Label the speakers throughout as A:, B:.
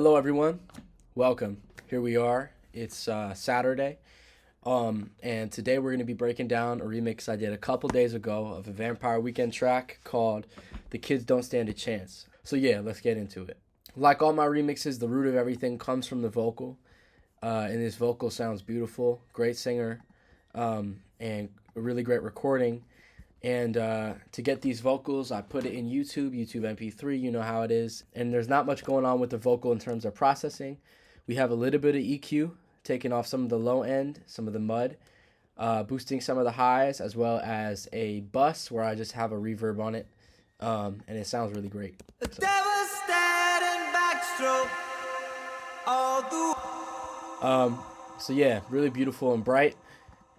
A: Hello, everyone. Welcome. Here we are. It's Saturday, and today we're going to be breaking down a remix I did a couple days ago of a Vampire Weekend track called "The Kids Don't Stand a Chance." So yeah, let's get into it. Like all my remixes, the root of everything comes from the vocal, and this vocal sounds beautiful. Great singer, and a really great recording. And to get these vocals, I put it in YouTube MP3, you know how it is. And there's not much going on with the vocal in terms of processing. We have a little bit of EQ, taking off some of the low end, some of the mud, boosting some of the highs, as well as a bus where I just have a reverb on it. And it sounds really great. So. So yeah, really beautiful and bright.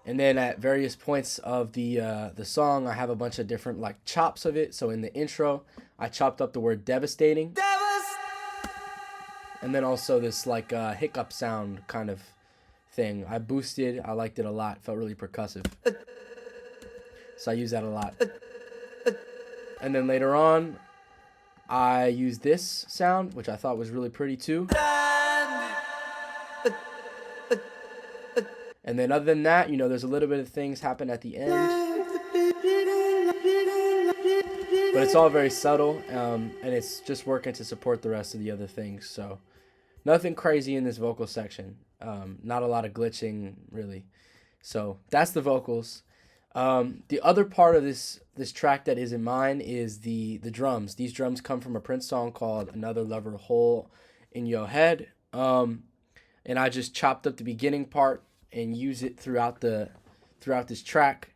A: And then at various points of the song, I have a bunch of different like chops of it. So in the intro, I chopped up the word devastating. And then also this like hiccup sound kind of thing. I boosted. I liked it a lot. Felt really percussive. So I use that a lot. And then later on, I used this sound, which I thought was really pretty too. And then other than that, there's a little bit of things happen at the end. But it's all very subtle, and it's just working to support the rest of the other things. So nothing crazy in this vocal section. Not a lot of glitching, really. So that's the vocals. The other part of this track that isn't mine is the drums. These drums come from a Prince song called Another Lover Hole in Your Head. And I just chopped up the beginning part and use it throughout this track.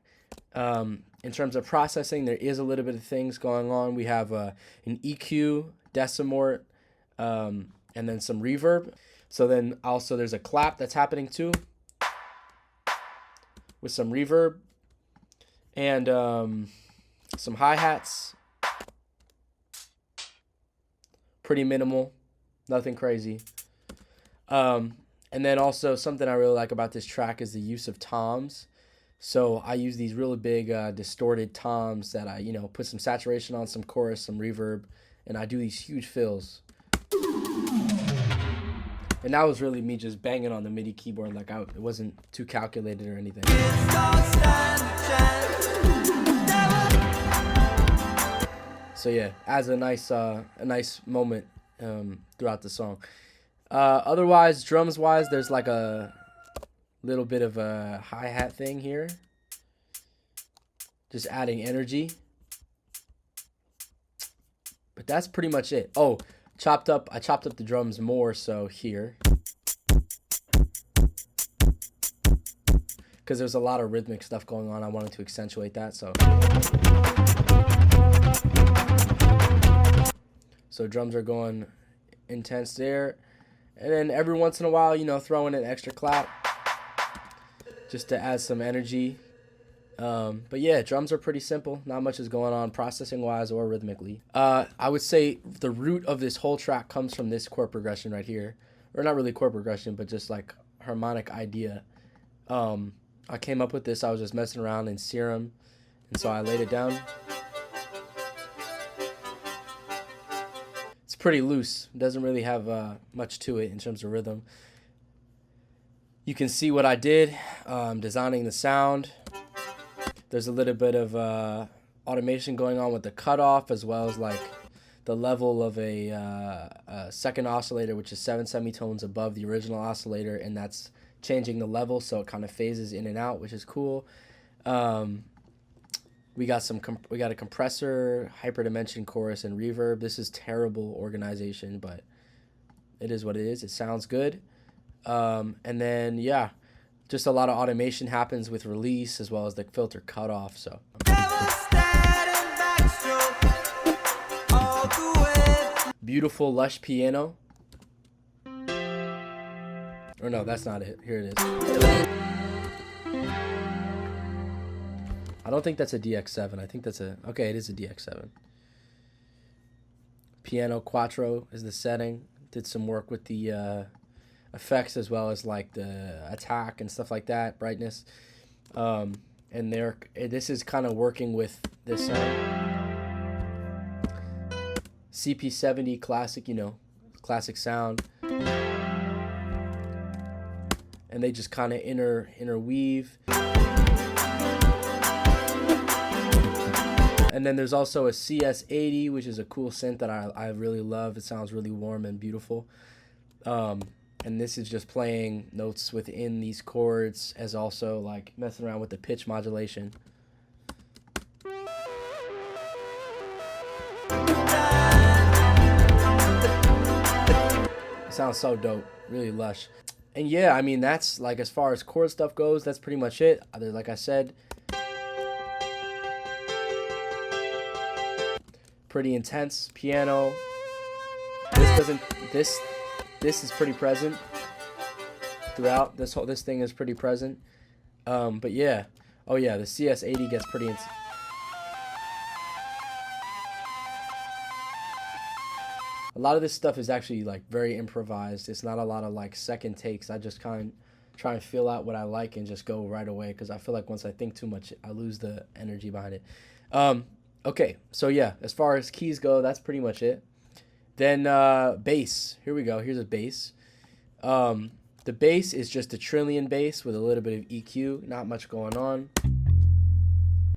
A: In terms of processing, there is a little bit of things going on. We have an EQ, decimort, and then some reverb. So then also there's a clap that's happening too, with some reverb and some hi-hats. Pretty minimal, nothing crazy. And then also something I really like about this track is the use of toms. So I use these really big distorted toms that I, put some saturation on, some chorus, some reverb, and I do these huge fills. And that was really me just banging on the MIDI keyboard, it wasn't too calculated or anything. So yeah, adds a nice moment throughout the song. Otherwise, drums-wise, there's like a little bit of a hi-hat thing here. Just adding energy. But that's pretty much it. Oh, I chopped up the drums more, so here. Because there's a lot of rhythmic stuff going on. I wanted to accentuate that, so. So drums are going intense there. And then every once in a while, throw in an extra clap just to add some energy. But yeah, drums are pretty simple. Not much is going on processing-wise or rhythmically. I would say the root of this whole track comes from this chord progression right here. Or not really chord progression, but just like harmonic idea. I came up with this. I was just messing around in Serum, and so I laid it down. Pretty loose. It doesn't really have much to it in terms of rhythm. You can see what I did, designing the sound. There's a little bit of automation going on with the cutoff, as well as like the level of a second oscillator, which is 7 semitones above the original oscillator, and that's changing the level, so it kind of phases in and out, which is cool. We got a compressor, hyperdimension chorus, and reverb. This is terrible organization, but it is what it is. It sounds good. And then, yeah, just a lot of automation happens with release as well as the filter cutoff. So. Beautiful, lush piano. Or no, that's not it. Here it is. I don't think that's a DX7. I think okay, it is a DX7. Piano Quattro is the setting. Did some work with the effects as well as like the attack and stuff like that, brightness. And this is kind of working with this CP70 classic, classic sound. And they just kind of interweave. And then there's also a CS80, which is a cool synth that I really love. It sounds really warm and beautiful. And this is just playing notes within these chords, as also like messing around with the pitch modulation. It sounds so dope, really lush. And yeah, I mean, that's like, as far as chord stuff goes, that's pretty much it. Like I said, pretty intense piano. This is pretty present throughout. This thing is pretty present. But yeah. Oh yeah, the CS80 gets pretty intense. A lot of this stuff is actually like very improvised. It's not a lot of like second takes. I just kind of try and feel out what I like and just go right away, because I feel like once I think too much, I lose the energy behind it. Okay, so yeah, as far as keys go, that's pretty much it. Then bass. Here we go. Here's a bass. The bass is just a Trillion bass with a little bit of EQ. Not much going on.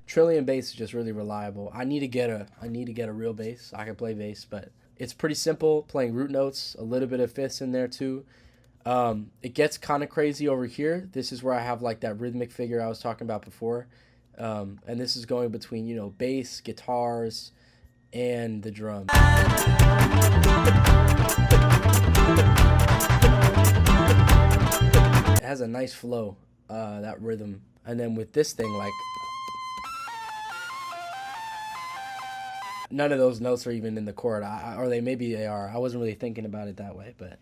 A: Trillion bass is just really reliable. I need to get a real bass. I can play bass, but it's pretty simple, playing root notes, a little bit of fifths in there too. It gets kind of crazy over here. This is where I have like that rhythmic figure I was talking about before. And this is going between, you know, bass, guitars, and the drums. It has a nice flow, that rhythm. And then with this thing, like, none of those notes are even in the chord, or maybe they are. I wasn't really thinking about it that way, but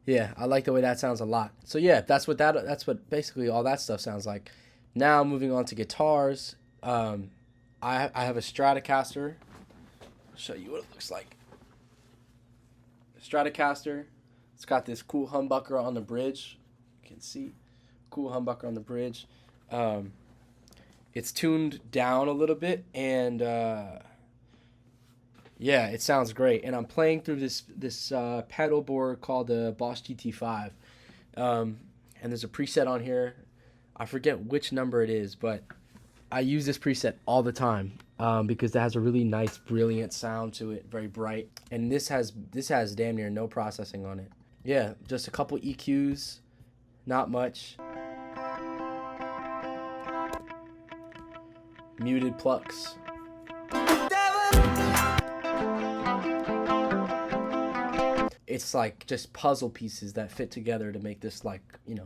A: yeah, I like the way that sounds a lot. So yeah, that's what basically all that stuff sounds like. Now moving on to guitars, I have a Stratocaster. I'll show you what it looks like. Stratocaster. It's got this cool humbucker on the bridge. You can see, cool humbucker on the bridge. It's tuned down a little bit, and yeah, it sounds great. And I'm playing through this pedal board called the Boss GT5. And there's a preset on here. I forget which number it is, but I use this preset all the time because it has a really nice, brilliant sound to it, very bright. And this has damn near no processing on it. Yeah, just a couple EQs, not much. Muted plucks. It's like just puzzle pieces that fit together to make this, like, you know.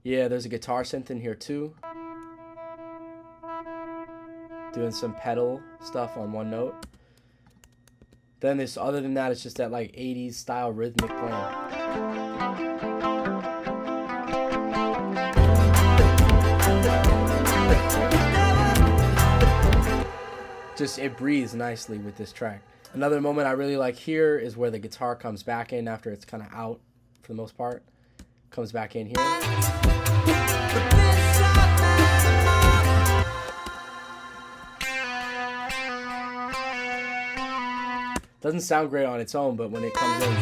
A: Yeah, there's a guitar synth in here too. Doing some pedal stuff on one note. Then this, other than that, it's just that like 80s style rhythmic playing. Just, it breathes nicely with this track. Another moment I really like here is where the guitar comes back in after it's kind of out for the most part. Comes back in here. Doesn't sound great on its own, but when it comes in,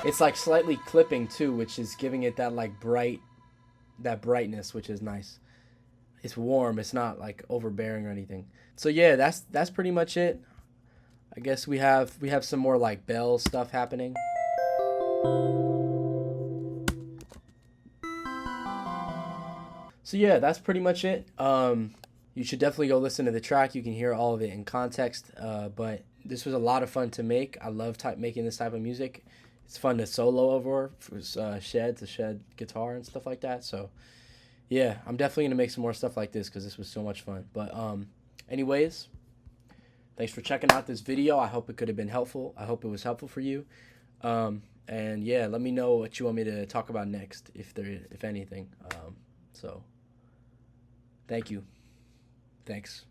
A: it's like slightly clipping too, which is giving it that like brightness, which is nice. It's warm. It's not like overbearing or anything. So yeah, that's pretty much it. I guess we have some more like bell stuff happening. So yeah, that's pretty much it. You should definitely go listen to the track. You can hear all of it in context. But this was a lot of fun to make. I love making this type of music. It's fun to solo over, shed guitar and stuff like that. So yeah, I'm definitely going to make some more stuff like this because this was so much fun. But anyways, thanks for checking out this video. I hope it could have been helpful. I hope it was helpful for you. And yeah, let me know what you want me to talk about next, if anything. So thank you. Thanks.